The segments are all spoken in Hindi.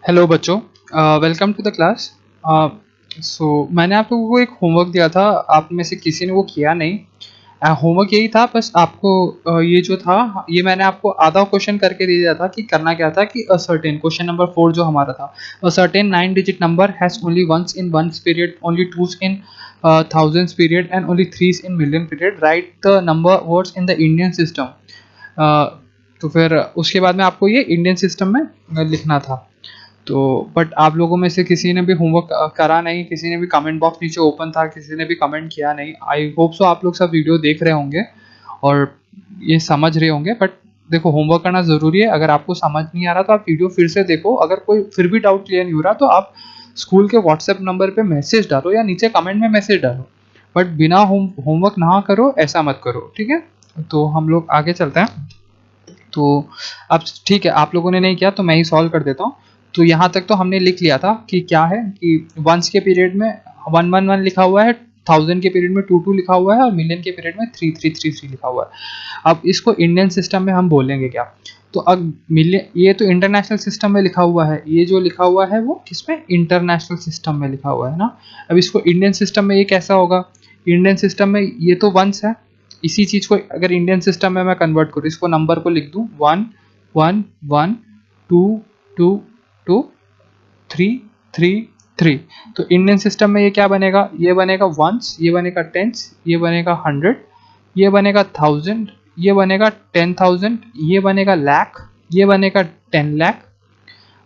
हेलो बच्चों, वेलकम टू द क्लास। मैंने आप लोगों को एक होमवर्क दिया था, आप में से किसी ने वो किया नहीं। होमवर्क यही था, बस आपको ये जो था ये मैंने आपको आधा क्वेश्चन करके दे दिया था कि करना क्या था कि अ सर्टेन क्वेश्चन नंबर 4 जो हमारा था, a certain 9 digit number has only ones in ones period, only twos in thousands period and only threes in million period, right the number words in the Indian system. तो फिर उसके बाद में आपको ये इंडियन सिस्टम में लिखना था। तो बट आप लोगों में से किसी ने भी होमवर्क करा नहीं, किसी ने भी कमेंट बॉक्स नीचे ओपन था, किसी ने भी कमेंट किया नहीं। आई होप सो आप लोग सब वीडियो देख रहे होंगे और ये समझ रहे होंगे। बट देखो, होमवर्क करना ज़रूरी है। अगर आपको समझ नहीं आ रहा तो आप वीडियो फिर से देखो। अगर कोई फिर भी डाउट क्लियर नहीं हो रहा तो आप स्कूल के व्हाट्सएप नंबर पे मैसेज डालो या नीचे कमेंट में मैसेज डालो। बट बिना होमवर्क ना करो, ऐसा मत करो, ठीक है। तो हम लोग आगे चलते हैं। तो अब ठीक है, आप लोगों ने नहीं किया तो मैं ही सॉल्व कर देता हूँ। तो यहाँ तक तो हमने लिख लिया था कि क्या है कि वंस के पीरियड में 111 लिखा हुआ है, थाउजेंड के पीरियड में 22 लिखा हुआ है और मिलियन के पीरियड में 3333 लिखा हुआ है। अब इसको इंडियन सिस्टम में हम बोलेंगे क्या? तो अब मिलियन, ये तो इंटरनेशनल सिस्टम में लिखा हुआ है, ये जो लिखा हुआ है वो किसमें? इंटरनेशनल सिस्टम में लिखा हुआ है ना। अब इसको इंडियन सिस्टम में ये कैसा होगा? इंडियन सिस्टम में ये तो वंस है, इसी चीज़ को अगर इंडियन सिस्टम में मैं कन्वर्ट करूँ, इसको नंबर को लिख दूँ 1 1 1 2 2 2 3 3 3। तो इंडियन सिस्टम में ये क्या बनेगा? ये बनेगा वंस, ये बनेगा टेंस, ये बनेगा 100, ये बनेगा 1000, ये बनेगा 10,000, ये बनेगा लाख, ये बनेगा 10 लाख,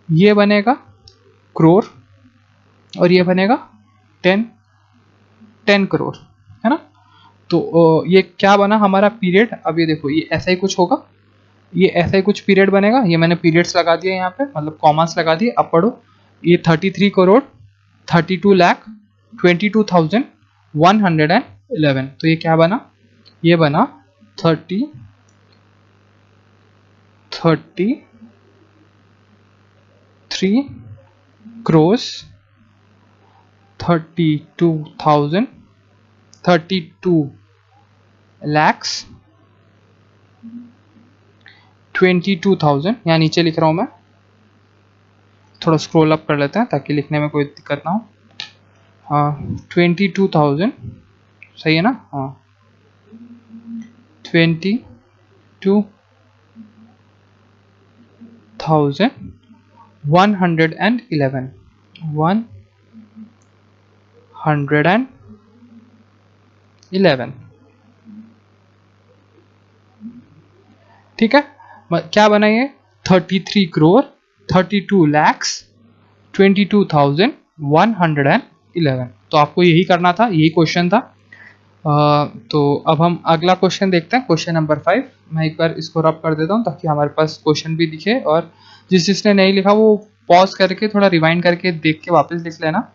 ये बनेगा करोड़ और ये बनेगा 10 10 करोड़, है ना। तो ये क्या बना हमारा पीरियड? अब ये देखो, ये ऐसा ही कुछ होगा, ये ऐसा ही कुछ पीरियड बनेगा। ये मैंने पीरियड्स लगा दिए यहाँ पे, मतलब कॉमास लगा दिए। अब पढ़ो, ये 33 करोड़ 32 लाख 22,111। तो ये क्या बना? ये बना 33 क्रोस 32 लैक्स 22,000। यहाँ नीचे लिख रहा हूँ मैं, थोड़ा स्क्रॉल अप कर लेते हैं ताकि लिखने में कोई दिक्कत ना हो। हाँ, 22,000 सही है ना? हाँ, 22,111 111। ठीक है, क्या बना ये? 33 करोड़ 32 लैक्स 22,111। तो आपको यही करना था, यही क्वेश्चन था। तो अब हम अगला क्वेश्चन देखते हैं, क्वेश्चन नंबर 5। मैं एक बार इसको रब कर देता हूँ ताकि हमारे पास क्वेश्चन भी दिखे, और जिसने नहीं लिखा वो पॉज करके थोड़ा रिवाइंड करके देख के वापस लिख लेना।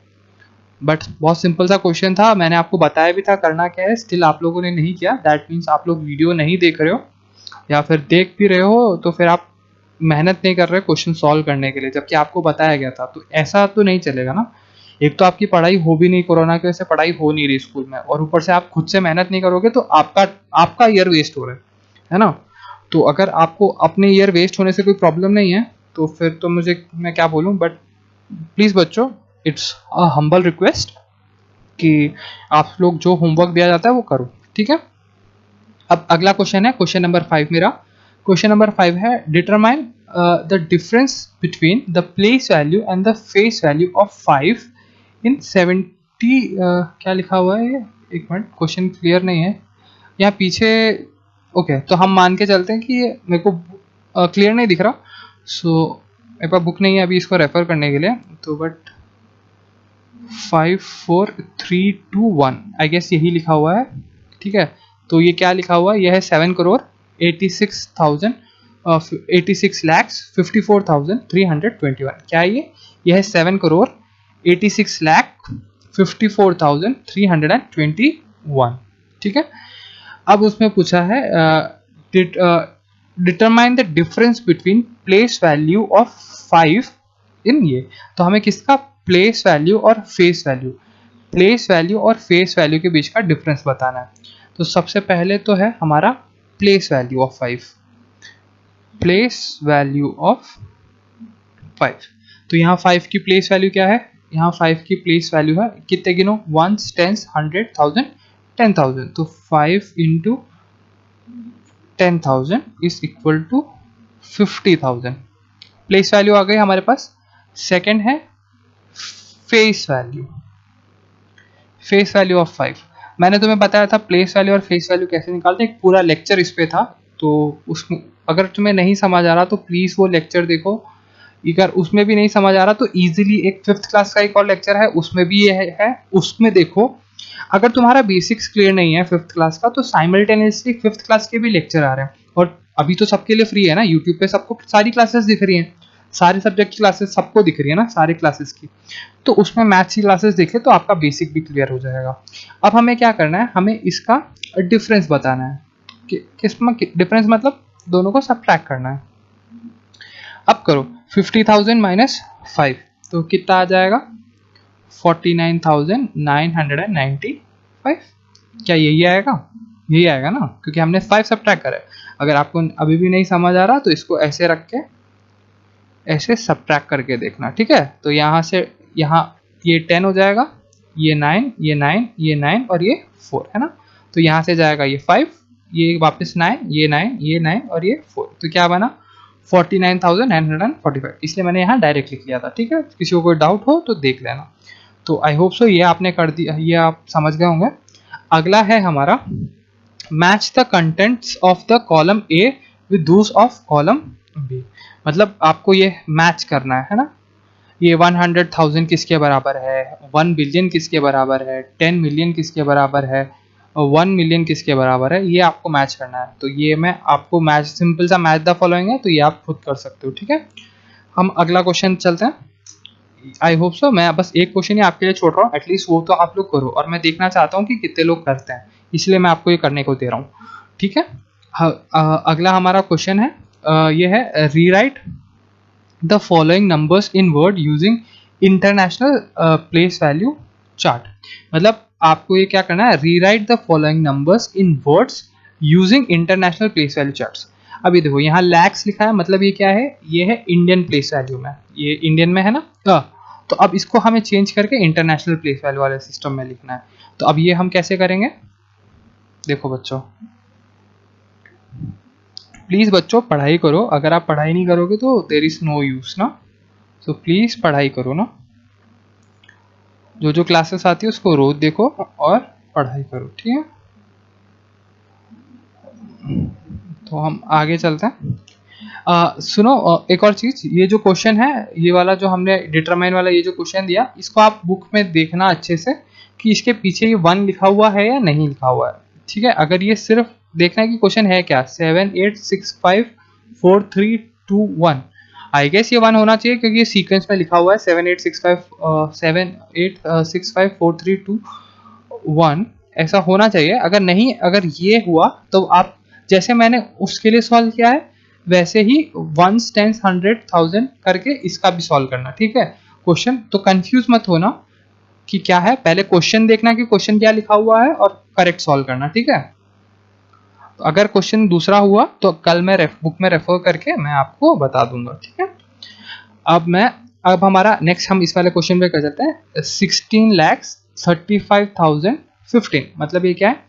बट बहुत सिंपल सा क्वेश्चन था, मैंने आपको बताया भी था करना क्या है, स्टिल आप लोगों ने नहीं किया। दैट मीन्स आप लोग वीडियो नहीं देख रहे हो, या फिर देख भी रहे हो तो फिर आप मेहनत नहीं कर रहे क्वेश्चन सॉल्व करने के लिए, जबकि आपको बताया गया था। तो ऐसा तो नहीं चलेगा ना। एक तो आपकी पढ़ाई हो भी नहीं, कोरोना की वजह से पढ़ाई हो नहीं रही स्कूल में, और ऊपर से आप खुद से मेहनत नहीं करोगे तो आपका ईयर वेस्ट हो रहा है ना। तो अगर आपको अपने ईयर वेस्ट होने से कोई प्रॉब्लम नहीं है तो फिर तो मैं क्या बोलूँ। बट प्लीज़ बच्चों, इट्स अ हम्बल रिक्वेस्ट कि आप लोग जो होमवर्क दिया जाता है वो करो, ठीक है। अब अगला क्वेश्चन है, क्वेश्चन नंबर 5 मेरा। क्वेश्चन नंबर 5 है, determine the difference between the place value and the face value of 5 इन 70। क्या लिखा हुआ है ये? एक मिनट, क्वेश्चन क्लियर नहीं है यहाँ पीछे। ओके, तो हम मान के चलते हैं कि ये मेरे को क्लियर नहीं दिख रहा। सो मेरे पास बुक नहीं है अभी इसको रेफर करने के लिए, तो बट 5 4 3 2 1 आई गेस यही लिखा हुआ है, ठीक है। तो ये क्या लिखा हुआ है? यह है 7 करोड़ 86,000 86 लैक्स 54,321। क्या है ये? यह है 7 करोड़ 86 लाख 54,321, ठीक है। अब उसमें पूछा है determine the difference between place value of 5 इन ये। तो हमें किसका? प्लेस वैल्यू और फेस वैल्यू, प्लेस वैल्यू और फेस वैल्यू के बीच का डिफरेंस बताना है। तो सबसे पहले तो है हमारा place value of 5, place value of 5। तो यहाँ 5 की प्लेस वैल्यू क्या है, यहाँ 5 की प्लेस वैल्यू है, कितने गिनो, 1, 10, 100, 1000, 10,000। तो 5 into 10,000 is equal to 50,000। Place value आ गई हमारे पास। सेकंड है face value, face value of 5। मैंने तुम्हें बताया था प्लेस वैल्यू और फेस वैल्यू कैसे निकालते हैं, एक पूरा लेक्चर इस पे था, तो उसमें अगर तुम्हें नहीं समझ आ रहा तो प्लीज़ वो लेक्चर देखो। अगर उसमें भी नहीं समझ आ रहा तो इजीली एक 5th क्लास का एक और लेक्चर है, उसमें भी ये है, उसमें देखो। अगर तुम्हारा बेसिक्स क्लियर नहीं है 5th क्लास का, तो साइमल्टेनियसली 5th क्लास के भी लेक्चर आ रहे हैं, और अभी तो सबके लिए फ्री है ना, यूट्यूब पे सबको सारी क्लासेस दिख रही हैं, सारे सब्जेक्ट की क्लासेस सबको दिख रही है ना, सारे क्लासेस की। तो उसमें मैथ्स की क्लासेस देखे तो आपका बेसिक भी क्लियर हो जाएगा। अब हमें क्या करना है, हमें इसका डिफरेंस बताना है कि किसमें डिफरेंस, मतलब दोनों को सब्ट्रैक्ट करना है। अब करो 50,000 माइनस 5, तो कितना आ जाएगा, 49,995। क्या यही आएगा, यही आएगा ना, क्योंकि हमने 5 सब्ट्रैक्ट करा है। अगर आपको अभी भी नहीं समझ आ रहा तो इसको ऐसे रख के ऐसे सब्ट्रैक्ट करके देखना, ठीक है। तो यहाँ से यहाँ ये 10 हो जाएगा, ये 9, ये 9, ये 9 और ये 4 है ना। तो यहाँ से जाएगा ये 5, ये वापस 9, ये 9, ये 9 और ये 4, तो क्या बना 49,945। इसलिए मैंने यहाँ डायरेक्ट लिख लिया था, ठीक है। किसी को कोई डाउट हो तो देख लेना। तो आई होप सो ये आपने कर दिया, ये आप समझ गए होंगे। अगला है हमारा match the contents of the column A with those of column B. मतलब आपको ये मैच करना है ना, ये 100,000 किसके बराबर है, 1 बिलियन किसके बराबर है, 10 मिलियन किसके बराबर है, 1 मिलियन किसके बराबर है, ये आपको मैच करना है। तो ये मैं आपको मैच, सिंपल सा मैच द फॉलोइंग है, तो ये आप खुद कर सकते हो, ठीक है। हम अगला क्वेश्चन चलते हैं। आई होप सो, मैं बस एक क्वेश्चन ही आपके लिए छोड़ रहा हूँ, एटलीस्ट वो तो आप लोग करो, और मैं देखना चाहता हूँ कि कितने लोग करते हैं, इसलिए मैं आपको ये करने को दे रहा हूँ, ठीक है। अगला हमारा क्वेश्चन है, ये है rewrite the following numbers in word using international place value chart. मतलब आपको ये क्या करना है, rewrite the following numbers in words using international place value charts. अभी देखो यहाँ लैक्स लिखा है, मतलब ये क्या है, ये है इंडियन प्लेस वैल्यू में, ये इंडियन में है ना। तो अब इसको हमें चेंज करके इंटरनेशनल प्लेस वैल्यू वाले सिस्टम में लिखना है। तो अब ये हम कैसे करेंगे, देखो बच्चों, प्लीज़ बच्चों पढ़ाई करो, अगर आप पढ़ाई नहीं करोगे तो देर इज़ नो यूज़ ना। तो प्लीज़ पढ़ाई करो ना, जो जो क्लासेस आती है उसको रोज देखो और पढ़ाई करो, ठीक है। तो हम आगे चलते हैं। सुनो, एक और चीज़, ये जो क्वेश्चन है, ये वाला जो हमने डिटरमाइन वाला ये जो क्वेश्चन दिया, इसको आप बुक में देखना अच्छे से कि इसके पीछे ये 1 लिखा हुआ है या नहीं लिखा हुआ है, ठीक है। अगर ये सिर्फ देखना है कि क्वेश्चन है क्या, 7 8 6 5 4 3 2 1, आई गेस ये 1 होना चाहिए, क्योंकि ये सीक्वेंस में लिखा हुआ है 7 8 6 5 7 8 6 5 4 3 2 1, ऐसा होना चाहिए। अगर नहीं, अगर ये हुआ तो आप, जैसे मैंने उसके लिए सॉल्व किया है वैसे ही 1 10 100 1000 करके इसका भी सॉल्व करना, ठीक है। क्वेश्चन तो कंफ्यूज मत होना कि क्या है, पहले क्वेश्चन देखना कि क्वेश्चन क्या लिखा हुआ है और करेक्ट सॉल्व करना, ठीक है। तो अगर क्वेश्चन दूसरा हुआ तो कल मैं बुक में रेफर करके मैं आपको बता दूंगा, ठीक है। अब हमारा नेक्स्ट, हम इस वाले क्वेश्चन पे कर जाते हैं। 16,35,015, मतलब ये क्या है,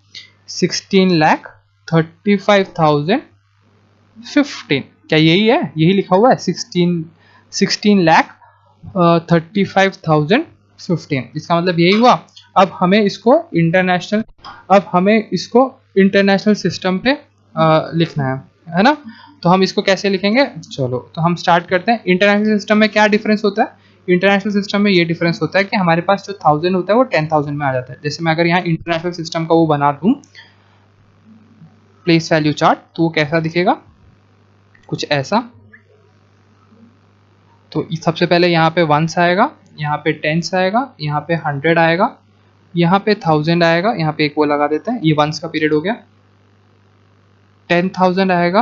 16,35,015, क्या यही है, यही लिखा हुआ है 16,35,015, इसका मतलब यही हुआ। अब हमें इसको इंटरनेशनल अब हमें इसको इंटरनेशनल सिस्टम पे लिखना है ना। तो हम इसको कैसे लिखेंगे, चलो तो हम स्टार्ट करते हैं। इंटरनेशनल सिस्टम में क्या डिफरेंस होता है, इंटरनेशनल सिस्टम में ये डिफरेंस होता है कि हमारे पास जो 1000 होता है वो 10,000 में आ जाता है। जैसे मैं अगर यहाँ इंटरनेशनल सिस्टम का वो बना दूँ प्लेस वैल्यू चार्ट, तो वो कैसा दिखेगा, कुछ ऐसा। तो सबसे पहले यहाँ पे 1s आएगा, यहाँ पे 10s आएगा, यहाँ पे 100 आएगा, यहाँ पे 1000 आएगा, यहाँ पे एक वो लगा देते हैं, ये 1s का पीरियड हो गया। 10,000 आएगा,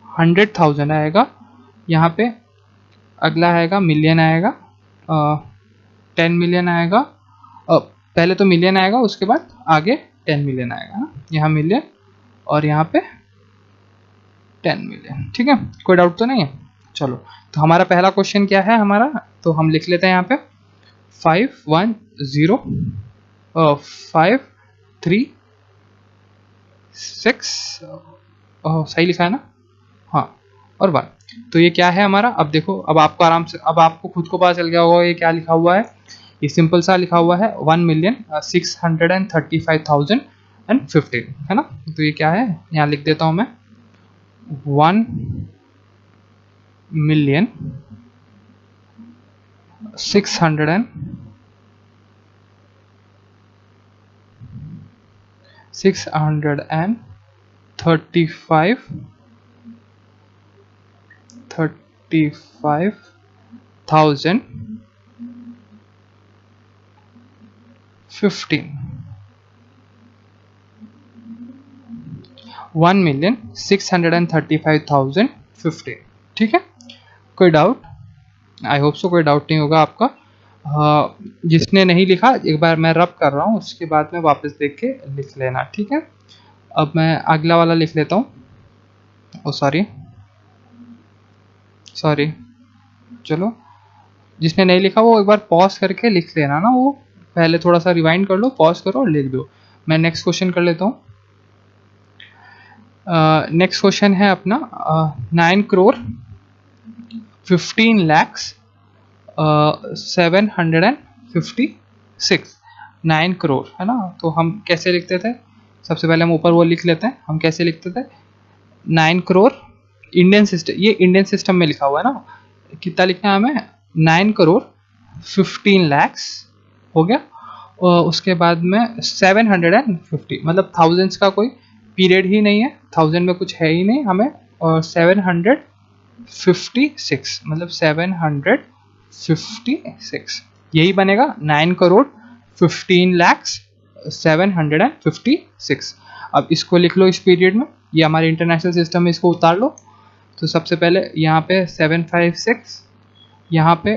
100,000 आएगा, यहाँ पे अगला आएगा मिलियन आएगा, 10 मिलियन आएगा, पहले तो मिलियन आएगा, उसके बाद आगे 10 मिलियन आएगा ना, यहाँ मिलियन और यहाँ पे 10 मिलियन, ठीक है। कोई डाउट तो नहीं है, चलो, तो हमारा पहला क्वेश्चन क्या है हमारा, तो हम लिख लेते हैं यहाँ पे 510 536 सही लिखा है ना, हाँ, और 1। तो ये क्या है हमारा, अब देखो, अब आपको आराम से, अब आपको खुद को पता चल गया होगा ये क्या लिखा हुआ है। ये सिंपल सा लिखा हुआ है 1,635,015 है ना। तो ये क्या है, यहाँ लिख देता हूँ मैं 1,635,015 ठीक है। कोई डाउट, आई होप सो कोई डाउट नहीं होगा आपका। जिसने नहीं लिखा, एक बार मैं रब कर रहा हूँ, उसके बाद में वापस देख के लिख लेना, ठीक है। अब मैं अगला वाला लिख लेता हूँ। ओ सॉरी, चलो, जिसने नहीं लिखा वो एक बार पॉज करके लिख लेना ना, वो पहले थोड़ा सा रिवाइंड कर लो, पॉज करो और लिख दो। मैं नेक्स्ट क्वेश्चन कर लेता हूँ। नेक्स्ट क्वेश्चन है अपना 9,15,756 9 करोड़ है ना। तो हम कैसे लिखते थे, सबसे पहले हम ऊपर वो लिख लेते हैं, हम कैसे लिखते थे 9 करोड़ इंडियन सिस्टम, ये इंडियन सिस्टम में लिखा हुआ है ना। कितना लिखना है हमें, 9 करोड़ 15 लैक्स हो गया, और उसके बाद में 750, मतलब थाउजेंड्स का कोई पीरियड ही नहीं है, थाउजेंड में कुछ है ही नहीं हमें, और 756 मतलब 756 यही बनेगा 9 करोड़ 15 लैक्स 756। अब इसको लिख लो इस पीरियड में, ये हमारे इंटरनेशनल सिस्टम में इसको उतार लो। तो सबसे पहले यहाँ पे 756, यहाँ पे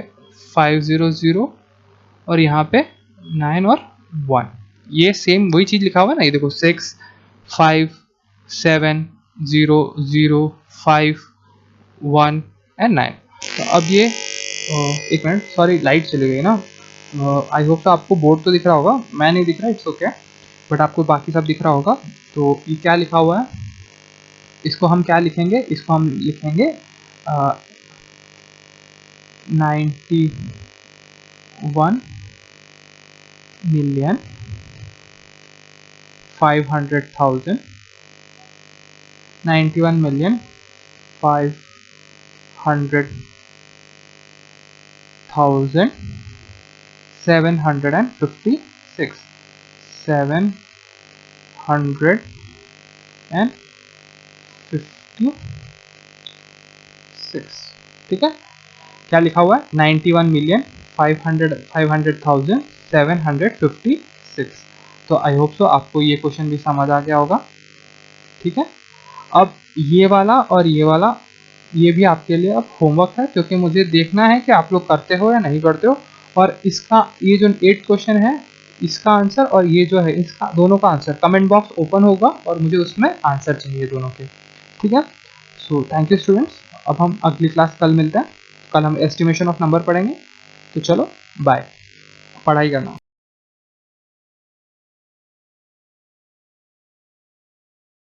500 और यहाँ पे 9 और 1, ये सेम वही चीज़ लिखा हुआ है ना, ये देखो 6 5 7 0 0 5 1 एंड 9। तो अब ये एक मिनट, सॉरी लाइट चली गई ना। आई होप तो आपको बोर्ड तो दिख रहा होगा, मैं नहीं दिख रहा, इट्स ओके, बट आपको बाकी सब दिख रहा होगा। तो ये क्या लिखा हुआ है, इसको हम क्या लिखेंगे, इसको हम लिखेंगे 91,500,000 91,500,000 756 756 ठीक है। क्या लिखा हुआ है 91,500,756। तो आई होप सो आपको ये क्वेश्चन भी समझ आ गया होगा, ठीक है। अब ये वाला और ये वाला, ये भी आपके लिए अब होमवर्क है, क्योंकि मुझे देखना है कि आप लोग करते हो या नहीं करते हो। और इसका ये जो 8 क्वेश्चन है, इसका आंसर और ये जो है इसका, दोनों का आंसर कमेंट बॉक्स ओपन होगा और मुझे उसमें आंसर चाहिए दोनों के, ठीक है। सो थैंक यू स्टूडेंट्स, अब हम अगली क्लास कल मिलते हैं, कल हम एस्टिमेशन ऑफ नंबर पढ़ेंगे। तो चलो बाय, पढ़ाई करना।